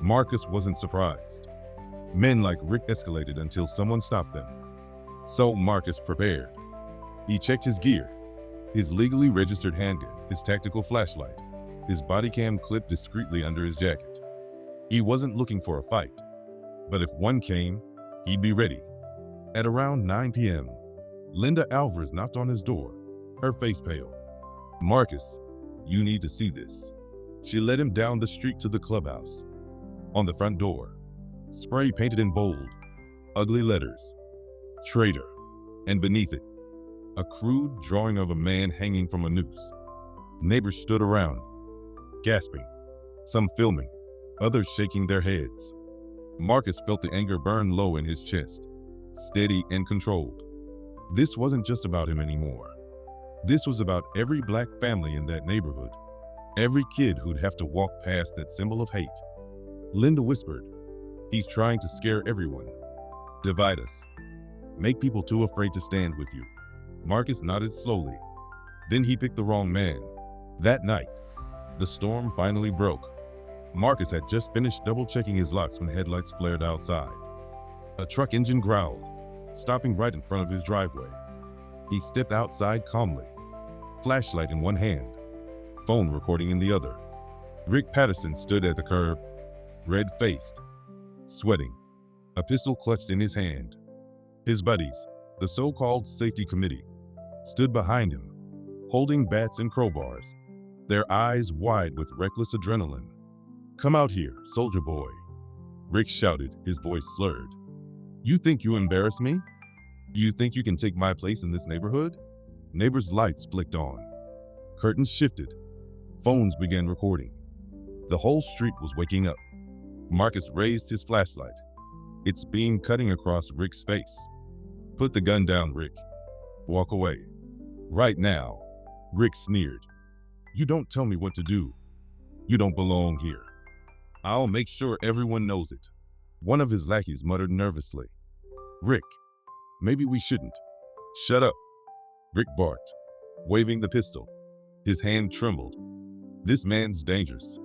Marcus wasn't surprised. Men like Rick escalated until someone stopped them. So Marcus prepared. He checked his gear, his legally registered handgun, his tactical flashlight, his body cam clipped discreetly under his jacket. He wasn't looking for a fight, but if one came, he'd be ready. At around 9 p.m., Linda Alvarez knocked on his door, her face pale. "Marcus, you need to see this." She led him down the street to the clubhouse. On the front door, spray painted in bold, ugly letters, "Traitor," and beneath it, a crude drawing of a man hanging from a noose. Neighbors stood around, gasping, some filming, others shaking their heads. Marcus felt the anger burn low in his chest, steady and controlled. This wasn't just about him anymore. This was about every black family in that neighborhood, every kid who'd have to walk past that symbol of hate. Linda whispered, "He's trying to scare everyone, divide us, make people too afraid to stand with you." Marcus nodded slowly. Then he picked the wrong man. That night, the storm finally broke. Marcus had just finished double-checking his locks when headlights flared outside. A truck engine growled, stopping right in front of his driveway. He stepped outside calmly, flashlight in one hand, phone recording in the other. Rick Patterson stood at the curb, red-faced, sweating, a pistol clutched in his hand. His buddies, the so-called safety committee, stood behind him, holding bats and crowbars, their eyes wide with reckless adrenaline. "Come out here, soldier boy," Rick shouted, his voice slurred. "You think you embarrass me? You think you can take my place in this neighborhood?" Neighbors' lights flicked on. Curtains shifted. Phones began recording. The whole street was waking up. Marcus raised his flashlight, its beam cutting across Rick's face. "Put the gun down, Rick. Walk away. Right now." Rick sneered. "You don't tell me what to do. You don't belong here. I'll make sure everyone knows it." One of his lackeys muttered nervously, "Rick, maybe we shouldn't." "Shut up," Rick barked, waving the pistol. His hand trembled. "This man's dangerous.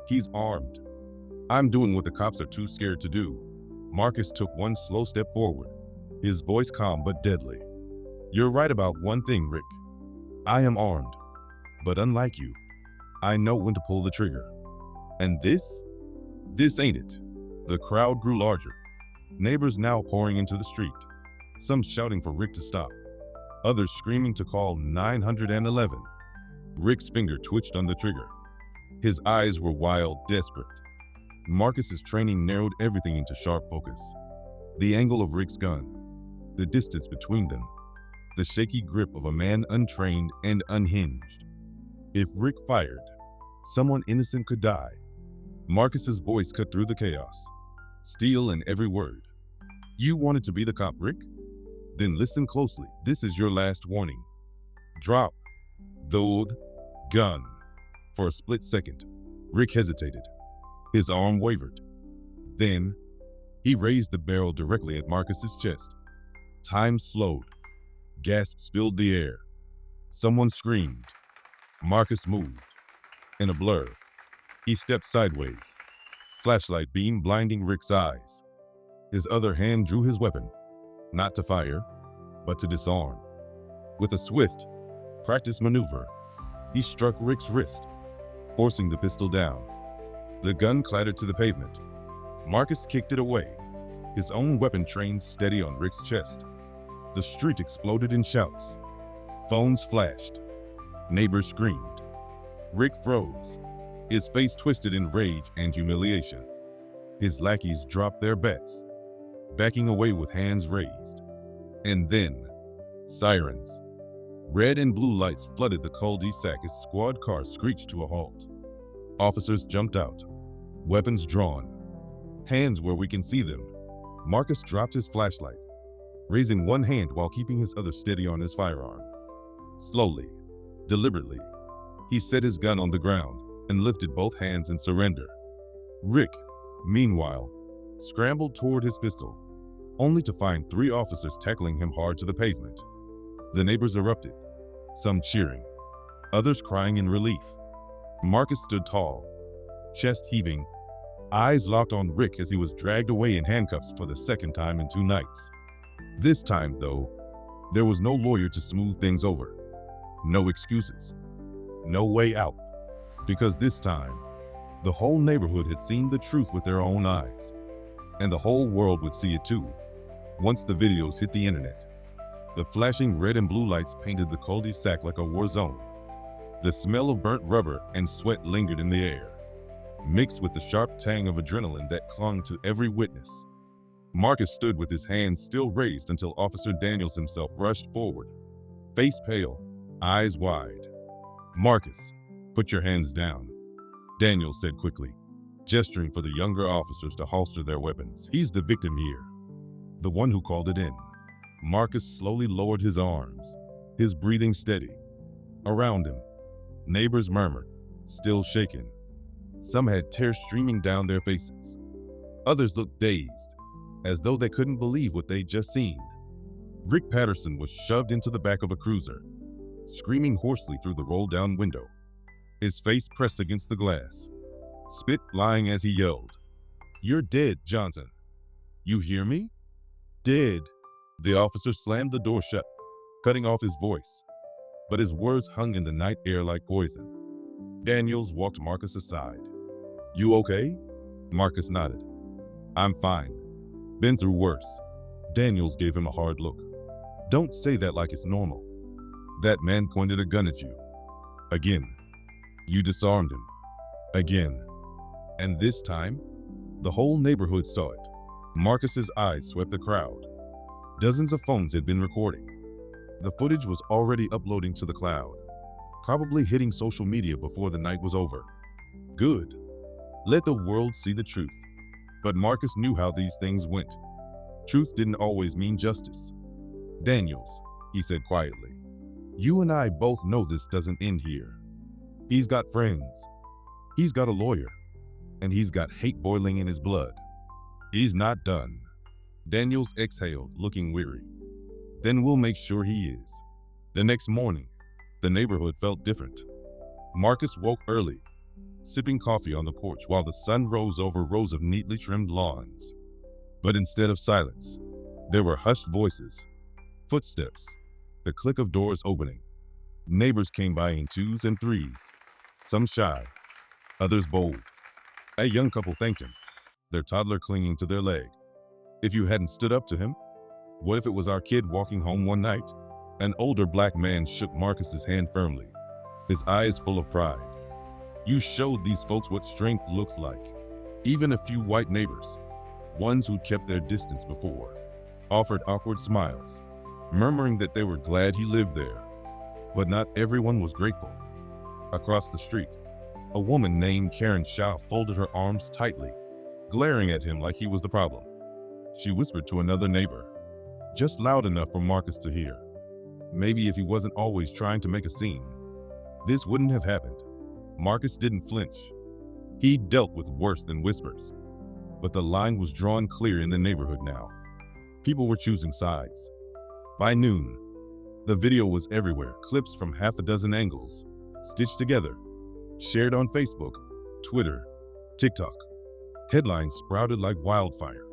He's armed. I'm doing what the cops are too scared to do." Marcus took one slow step forward, his voice calm but deadly. "You're right about one thing, Rick. I am armed. But unlike you, I know when to pull the trigger. And this ain't it." The crowd grew larger, neighbors now pouring into the street, some shouting for Rick to stop, others screaming to call 911. Rick's finger twitched on the trigger. His eyes were wild, desperate. Marcus's training narrowed everything into sharp focus. The angle of Rick's gun, the distance between them, the shaky grip of a man untrained and unhinged. If Rick fired, someone innocent could die. Marcus's voice cut through the chaos, steel in every word. "You wanted to be the cop, Rick? Then listen closely. This is your last warning. Drop the gun." For a split second, Rick hesitated. His arm wavered. Then, he raised the barrel directly at Marcus's chest. Time slowed. Gasps filled the air. Someone screamed. Marcus moved. In a blur, he stepped sideways, flashlight beam blinding Rick's eyes. His other hand drew his weapon, not to fire, but to disarm. With a swift, practiced maneuver, he struck Rick's wrist, forcing the pistol down. The gun clattered to the pavement. Marcus kicked it away, his own weapon trained steady on Rick's chest. The street exploded in shouts. Phones flashed. Neighbors screamed. Rick froze, his face twisted in rage and humiliation. His lackeys dropped their bats, backing away with hands raised. And then, sirens. Red and blue lights flooded the cul-de-sac as squad cars screeched to a halt. Officers jumped out, weapons drawn. Hands where we can see them. Marcus dropped his flashlight, raising one hand while keeping his other steady on his firearm. Slowly, deliberately, he set his gun on the ground. and lifted both hands in surrender. Rick, meanwhile, scrambled toward his pistol, only to find 3 officers tackling him hard to the pavement. The neighbors erupted, some cheering, others crying in relief. Marcus stood tall, chest heaving, eyes locked on Rick as he was dragged away in handcuffs for the second time in 2 nights. This time, though, there was no lawyer to smooth things over. No excuses. No way out. Because this time, the whole neighborhood had seen the truth with their own eyes. And the whole world would see it too, once the videos hit the internet. The flashing red and blue lights painted the cul-de-sac like a war zone. The smell of burnt rubber and sweat lingered in the air, mixed with the sharp tang of adrenaline that clung to every witness. Marcus stood with his hands still raised until Officer Daniels himself rushed forward, face pale, eyes wide. "Marcus, put your hands down," Daniels said quickly, gesturing for the younger officers to holster their weapons. "He's the victim here, the one who called it in." Marcus slowly lowered his arms, his breathing steady. Around him, neighbors murmured, still shaken. Some had tears streaming down their faces. Others looked dazed, as though they couldn't believe what they'd just seen. Rick Patterson was shoved into the back of a cruiser, screaming hoarsely through the roll-down window, his face pressed against the glass, spit flying as he yelled, "You're dead, Johnson. You hear me? Dead." The officer slammed the door shut, cutting off his voice, but his words hung in the night air like poison. Daniels walked Marcus aside. "You okay?" Marcus nodded. "I'm fine. Been through worse." Daniels gave him a hard look. "Don't say that like it's normal. That man pointed a gun at you. Again. You disarmed him. Again. And this time, the whole neighborhood saw it." Marcus's eyes swept the crowd. Dozens of phones had been recording. The footage was already uploading to the cloud, probably hitting social media before the night was over. Good. Let the world see the truth. But Marcus knew how these things went. Truth didn't always mean justice. "Daniels," he said quietly, "you and I both know this doesn't end here. He's got friends. He's got a lawyer. And he's got hate boiling in his blood. He's not done." Daniels exhaled, looking weary. "Then we'll make sure he is." The next morning, the neighborhood felt different. Marcus woke early, sipping coffee on the porch while the sun rose over rows of neatly trimmed lawns. But instead of silence, there were hushed voices, footsteps, the click of doors opening. Neighbors came by in 2s and 3s, some shy, others bold. A young couple thanked him, their toddler clinging to their leg. "If you hadn't stood up to him, what if it was our kid walking home one night?" An older black man shook Marcus's hand firmly, his eyes full of pride. "You showed these folks what strength looks like." Even a few white neighbors, ones who'd kept their distance before, offered awkward smiles, murmuring that they were glad he lived there. But not everyone was grateful. Across the street, a woman named Karen Shaw folded her arms tightly, glaring at him like he was the problem. She whispered to another neighbor, just loud enough for Marcus to hear. Maybe if he wasn't always trying to make a scene, this wouldn't have happened. Marcus didn't flinch. He dealt with worse than whispers. But the line was drawn clear in the neighborhood now. People were choosing sides. By noon, the video was everywhere, clips from half a dozen angles, stitched together, shared on Facebook, Twitter, TikTok. Headlines sprouted like wildfire.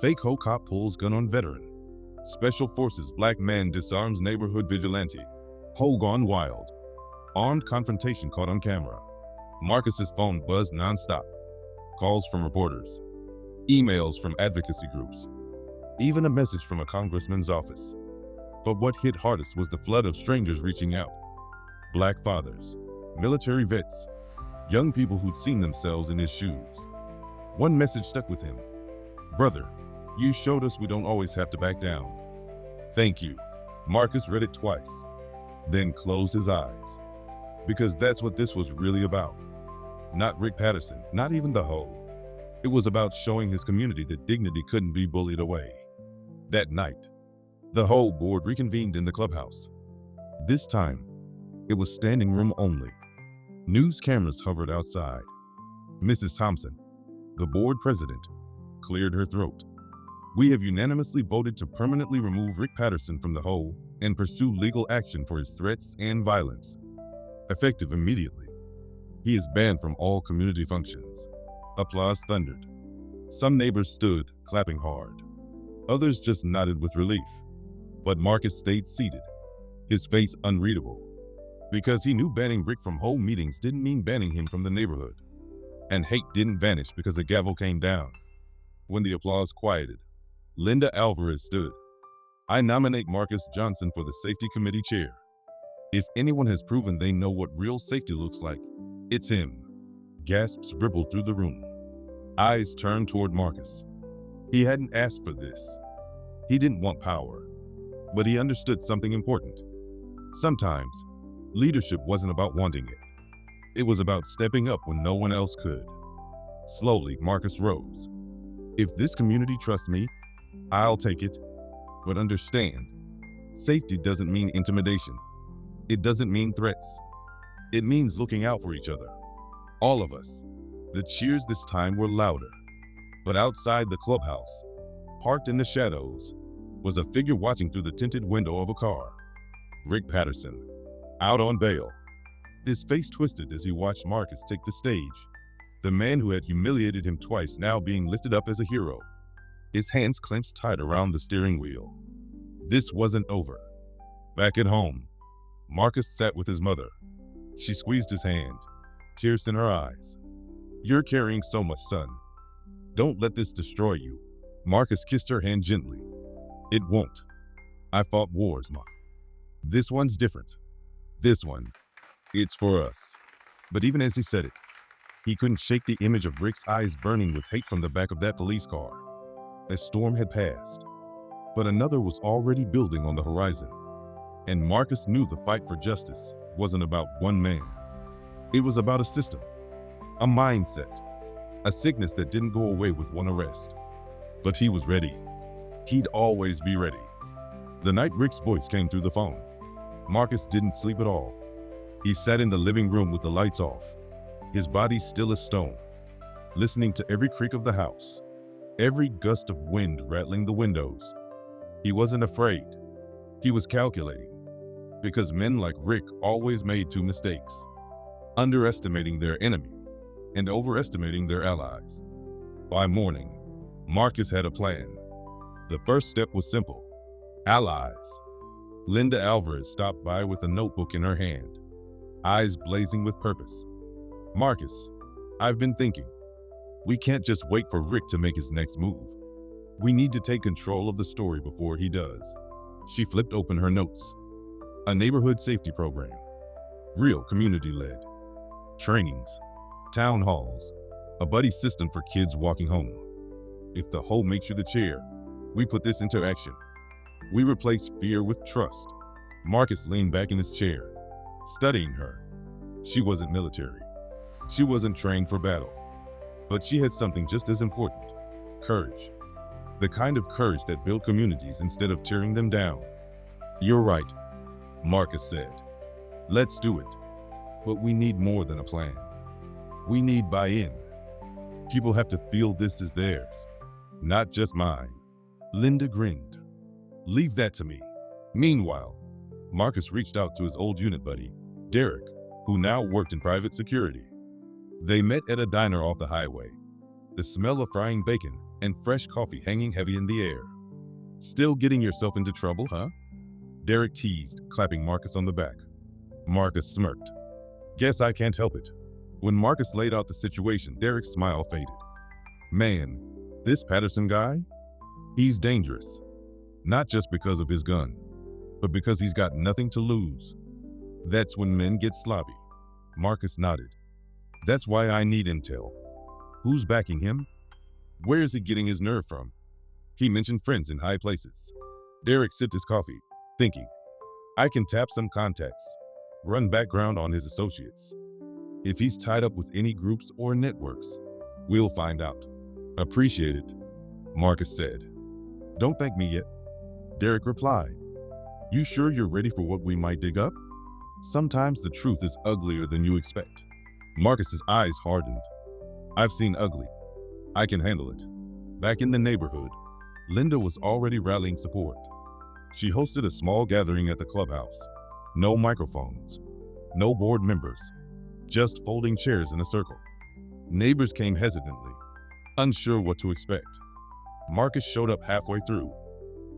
Fake HOA cop pulls gun on veteran. Special Forces black man disarms neighborhood vigilante. HOA gone wild. Armed confrontation caught on camera. Marcus's phone buzzed nonstop. Calls from reporters. Emails from advocacy groups. Even a message from a congressman's office. But what hit hardest was the flood of strangers reaching out. Black fathers, military vets, young people who'd seen themselves in his shoes. One message stuck with him. "Brother, you showed us we don't always have to back down. Thank you." Marcus read it twice, then closed his eyes. Because that's what this was really about. Not Rick Patterson, not even the HOA. It was about showing his community that dignity couldn't be bullied away. That night, the HOA board reconvened in the clubhouse. This time, it was standing room only. News cameras hovered outside. Mrs. Thompson, the board president, cleared her throat. We have unanimously voted to permanently remove Rick Patterson from the HOA and pursue legal action for his threats and violence. Effective immediately. He is banned from all community functions. Applause thundered. Some neighbors stood, clapping hard. Others just nodded with relief. But Marcus stayed seated, his face unreadable, because he knew banning Rick from HOA meetings didn't mean banning him from the neighborhood. And hate didn't vanish because a gavel came down. When the applause quieted, Linda Alvarez stood. I nominate Marcus Johnson for the Safety Committee chair. If anyone has proven they know what real safety looks like, it's him. Gasps rippled through the room. Eyes turned toward Marcus. He hadn't asked for this. He didn't want power, but he understood something important. Sometimes, leadership wasn't about wanting it. It was about stepping up when no one else could. Slowly, Marcus rose. If this community trusts me, I'll take it. But understand, safety doesn't mean intimidation. It doesn't mean threats. It means looking out for each other. All of us. The cheers this time were louder. But outside the clubhouse, parked in the shadows, was a figure watching through the tinted window of a car. Rick Patterson, out on bail. His face twisted as he watched Marcus take the stage. The man who had humiliated him twice now being lifted up as a hero. His hands clenched tight around the steering wheel. This wasn't over. Back at home, Marcus sat with his mother. She squeezed his hand, tears in her eyes. You're carrying so much, son. Don't let this destroy you. Marcus kissed her hand gently. It won't. I fought wars, Ma. This one's different. This one, it's for us. But even as he said it, he couldn't shake the image of Rick's eyes burning with hate from the back of that police car. A storm had passed, but another was already building on the horizon. And Marcus knew the fight for justice wasn't about one man. It was about a system, a mindset, a sickness that didn't go away with one arrest. But he was ready. He'd always be ready. The night Rick's voice came through the phone, Marcus didn't sleep at all. He sat in the living room with the lights off, his body still as stone, listening to every creak of the house, every gust of wind rattling the windows. He wasn't afraid. He was calculating, because men like Rick always made two mistakes: underestimating their enemy and overestimating their allies. By morning, Marcus had a plan. The first step was simple: allies. Linda Alvarez stopped by with a notebook in her hand, eyes blazing with purpose. Marcus, I've been thinking. We can't just wait for Rick to make his next move. We need to take control of the story before he does. She flipped open her notes. A neighborhood safety program. Real community-led. Trainings. Town halls. A buddy system for kids walking home. If the HOA makes you the chair, we put this into action. We replace fear with trust. Marcus leaned back in his chair, studying her. She wasn't military. She wasn't trained for battle. But she had something just as important: courage. The kind of courage that built communities instead of tearing them down. You're right, Marcus said. Let's do it. But we need more than a plan. We need buy-in. People have to feel this is theirs, not just mine. Linda grinned. Leave that to me. Meanwhile, Marcus reached out to his old unit buddy, Derek, who now worked in private security. They met at a diner off the highway, the smell of frying bacon and fresh coffee hanging heavy in the air. Still getting yourself into trouble, huh? Derek teased, clapping Marcus on the back. Marcus smirked. Guess I can't help it. When Marcus laid out the situation, Derek's smile faded. Man, this Patterson guy? He's dangerous. Not just because of his gun, but because he's got nothing to lose. That's when men get sloppy. Marcus nodded. That's why I need intel. Who's backing him? Where is he getting his nerve from? He mentioned friends in high places. Derek sipped his coffee, thinking, I can tap some contacts, run background on his associates. If he's tied up with any groups or networks, we'll find out. Appreciate it, Marcus said. Don't thank me yet, Derek replied. You sure you're ready for what we might dig up? Sometimes the truth is uglier than you expect. Marcus's eyes hardened. I've seen ugly. I can handle it. Back in the neighborhood, Linda was already rallying support. She hosted a small gathering at the clubhouse. No microphones, no board members, just folding chairs in a circle. Neighbors came hesitantly, unsure what to expect. Marcus showed up halfway through.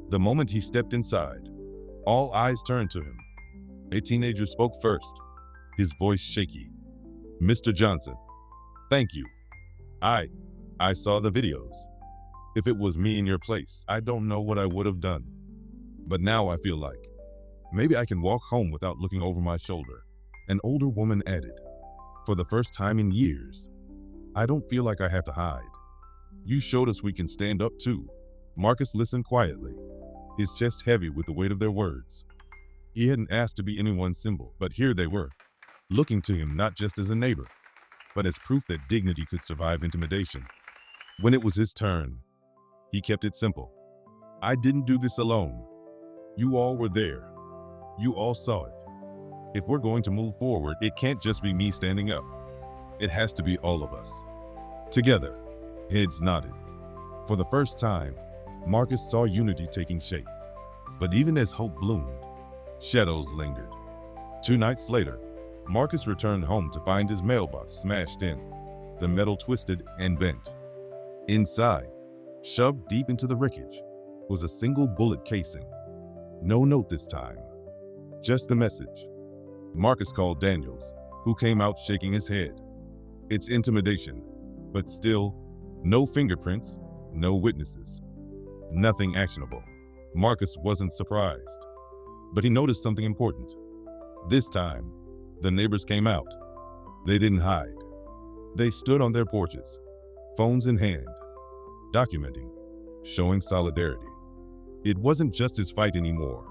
The moment he stepped inside, all eyes turned to him. A teenager spoke first, his voice shaky. "Mr. Johnson, thank you. I saw the videos. If it was me in your place, I don't know what I would have done. But now I feel like maybe I can walk home without looking over my shoulder." An older woman added, "For the first time in years, I don't feel like I have to hide. You showed us we can stand up too." Marcus listened quietly, his chest heavy with the weight of their words. He hadn't asked to be anyone's symbol, but here they were, looking to him not just as a neighbor, but as proof that dignity could survive intimidation. When it was his turn, he kept it simple. "I didn't do this alone. You all were there. You all saw it. If we're going to move forward, it can't just be me standing up. It has to be all of us." Together, heads nodded. For the first time, Marcus saw unity taking shape. But even as hope bloomed, shadows lingered. 2 nights later, Marcus returned home to find his mailbox smashed in, the metal twisted and bent. Inside, shoved deep into the wreckage, was a single bullet casing. No note this time, just a message. Marcus called Daniels, who came out shaking his head. It's intimidation, but still, no fingerprints, no witnesses. Nothing actionable. Marcus wasn't surprised, but he noticed something important. This time, the neighbors came out. They didn't hide. They stood on their porches, phones in hand, documenting, showing solidarity. It wasn't just his fight anymore.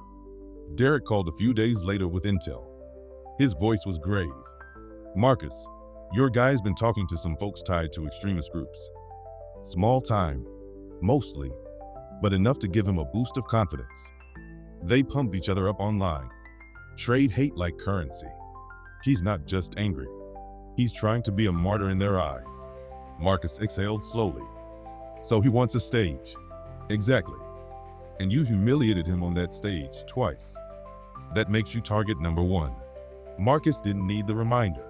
Derek called a few days later with intel. His voice was grave. "Marcus, your guy's been talking to some folks tied to extremist groups. Small time, mostly, but enough to give him a boost of confidence. They pump each other up online, trade hate like currency. He's not just angry. He's trying to be a martyr in their eyes." Marcus exhaled slowly. "So he wants a stage." "Exactly. And you humiliated him on that stage twice. That makes you target number 1. Marcus didn't need the reminder.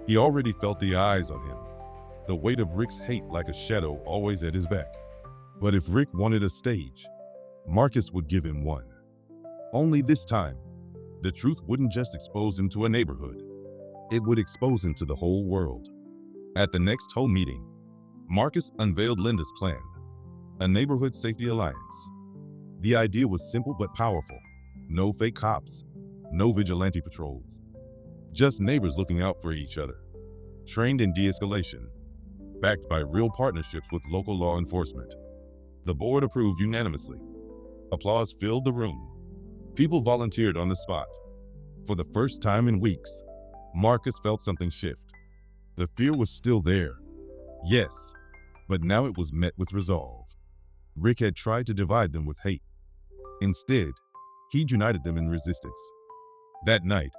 He already felt the eyes on him, the weight of Rick's hate like a shadow always at his back. But if Rick wanted a stage, Marcus would give him one. Only this time, the truth wouldn't just expose him to a neighborhood. It would expose him to the whole world. At the next HOA meeting, Marcus unveiled Linda's plan, a neighborhood safety alliance. The idea was simple but powerful. No fake cops, no vigilante patrols. Just neighbors looking out for each other, trained in de-escalation, backed by real partnerships with local law enforcement. The board approved unanimously. Applause filled the room. People volunteered on the spot. For the first time in weeks, Marcus felt something shift. The fear was still there, yes, but now it was met with resolve. Rick had tried to divide them with hate. Instead, he'd united them in resistance. That night,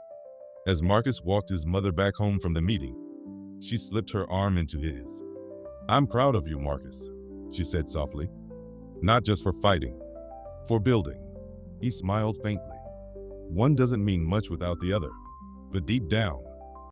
as Marcus walked his mother back home from the meeting, she slipped her arm into his. "I'm proud of you, Marcus," she said softly. "Not just for fighting, for building." He smiled faintly. One doesn't mean much without the other, but deep down,